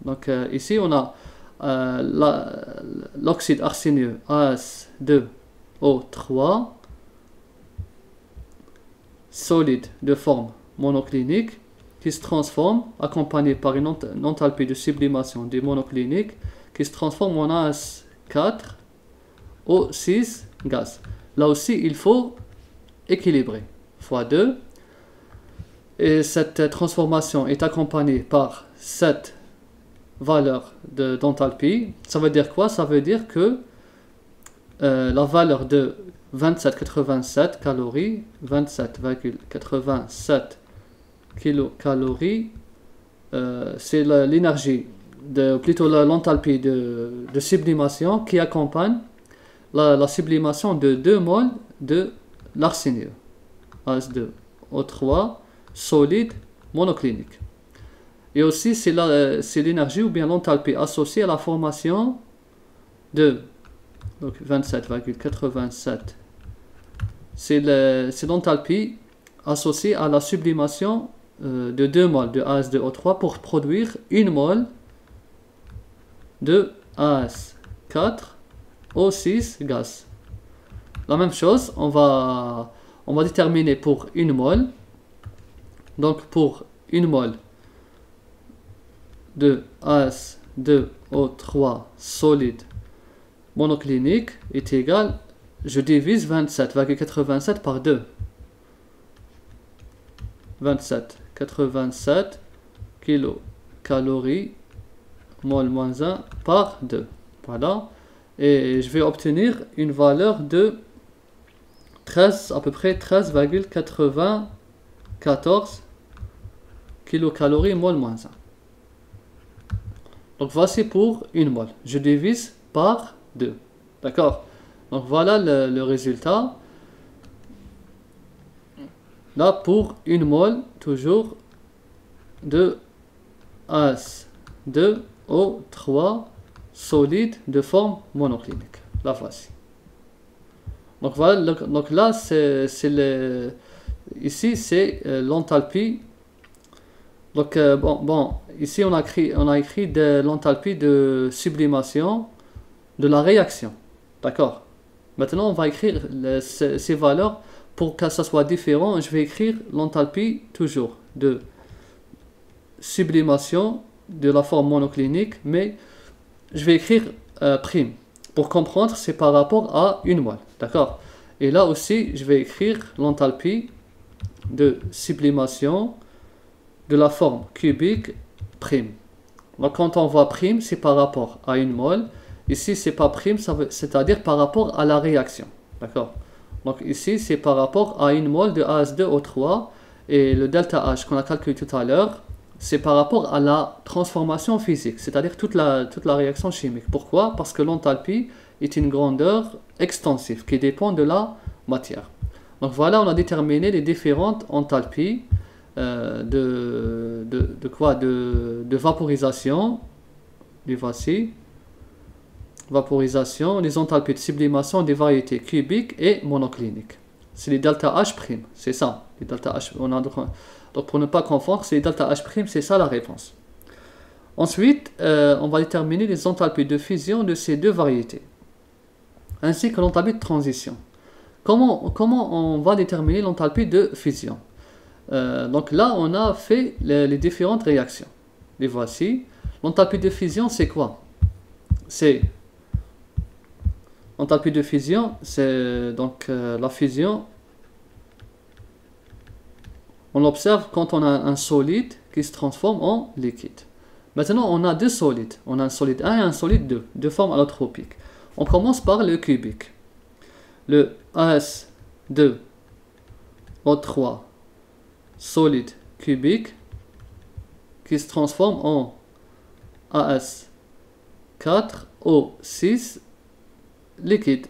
Donc ici on a l'oxyde arsénieux AS2O3 solide de forme monoclinique qui se transforme, accompagné par une enthalpie de sublimation du monoclinique qui se transforme en AS4O6 gaz. Là aussi il faut équilibrer fois 2. Et cette transformation est accompagnée par cette valeur d'enthalpie. Ça veut dire quoi? Ça veut dire que la valeur de 27,87 calories, 27,87 kilocalories, c'est l'énergie, plutôt l'enthalpie de sublimation qui accompagne la sublimation de 2 moles de l'arsénieux, AS2O3, solide monoclinique. Et aussi c'est l'énergie ou bien l'enthalpie associée à la formation de 27,87. C'est l'enthalpie associée à la sublimation de 2 moles de AS2O3 pour produire 1 mole de AS4O6 gaz. La même chose, on va déterminer pour 1 mole. Donc pour 1 mole de AS2O3 solide monoclinique est égal, je divise 27,87 par 2. 27,87 kilocalories mol moins 1 par 2. Voilà. Et je vais obtenir une valeur de 13, à peu près 13,94 kilocalories mol moins 1. Donc voici pour 1 mol. Je divise par 2. D'accord? Donc voilà le résultat. Là pour 1 mol, toujours de AS2O3 solide de forme monoclinique. La voici. Donc voilà, donc là ici c'est l'enthalpie. Donc ici on a écrit de l'enthalpie de sublimation de la réaction. D'accord? Maintenant on va écrire ces valeurs pour que ça soit différent. Je vais écrire l'enthalpie toujours de sublimation de la forme monoclinique, mais je vais écrire prime. Pour comprendre, c'est par rapport à 1 mol. D'accord? Et là aussi, je vais écrire l'enthalpie de sublimation de la forme cubique prime. Donc quand on voit prime, c'est par rapport à 1 mol. Ici, c'est pas prime, c'est-à-dire par rapport à la réaction. D'accord? Donc ici, c'est par rapport à 1 mol de AS2O3. Et le delta H qu'on a calculé tout à l'heure, c'est par rapport à la transformation physique, c'est-à-dire toute la réaction chimique. Pourquoi? Parce que l'enthalpie est une grandeur extensive qui dépend de la matière. Donc voilà, on a déterminé les différentes enthalpies de vaporisation. Les voici. Vaporisation, les enthalpies de sublimation des variétés cubiques et monocliniques. C'est les delta H', c'est ça. Les delta H, donc pour ne pas confondre, c'est les delta H', c'est ça la réponse. Ensuite, on va déterminer les enthalpies de fusion de ces deux variétés, ainsi que l'enthalpie de transition. Comment on va déterminer l'enthalpie de fusion? Donc là, on a fait les différentes réactions. Les voici. L'enthalpie de fusion, c'est quoi? L'enthalpie de fusion, c'est donc la fusion. On l'observe quand on a un solide qui se transforme en liquide. Maintenant, on a deux solides. On a un solide 1 et un solide 2, de forme allotropique. On commence par le cubique. Le AS2O3 solide cubique qui se transforme en AS4O6 liquide.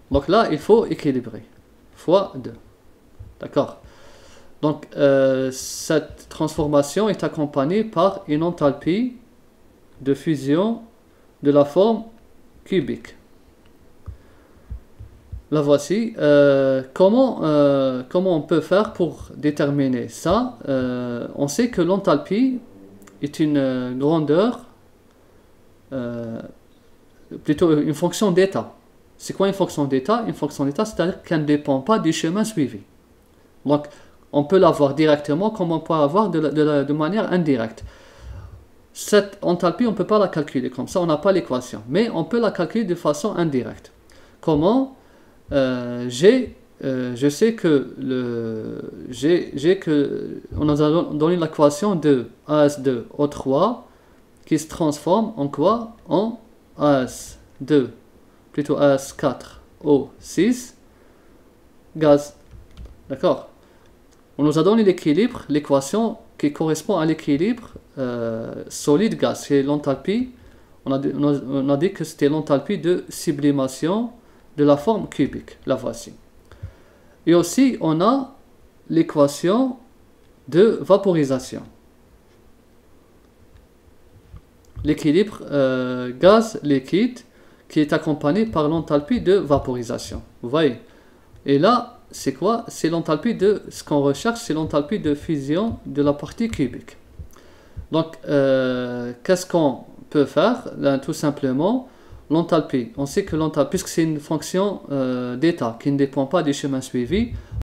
Donc là, il faut équilibrer. Fois 2. D'accord? Donc, cette transformation est accompagnée par une enthalpie de fusion de la forme cubique. La voici. Comment on peut faire pour déterminer ça? On sait que l'enthalpie est une grandeur, plutôt une fonction d'état. C'est quoi une fonction d'état? Une fonction d'état, c'est-à-dire qu'elle ne dépend pas du chemin suivi. Donc, on peut l'avoir directement comme on peut l'avoir de manière indirecte. Cette enthalpie, on ne peut pas la calculer comme ça, on n'a pas l'équation. Mais on peut la calculer de façon indirecte. Comment? Je sais que on nous a donné l'équation de AS2O3 qui se transforme en quoi? En AS2, plutôt AS4O6 gaz. D'accord? On nous a donné l'équilibre, l'équation qui correspond à l'équilibre solide-gaz. C'est l'enthalpie. On a dit que c'était l'enthalpie de sublimation de la forme cubique. La voici. Et aussi, on a l'équation de vaporisation. L'équilibre gaz-liquide qui est accompagné par l'enthalpie de vaporisation. Vous voyez? Et là, c'est quoi? C'est l'enthalpie de... Ce qu'on recherche, c'est l'enthalpie de fusion de la partie cubique. Donc, qu'est-ce qu'on peut faire? Là, tout simplement, l'enthalpie. On sait que l'enthalpie, puisque c'est une fonction d'état qui ne dépend pas du chemin suivi,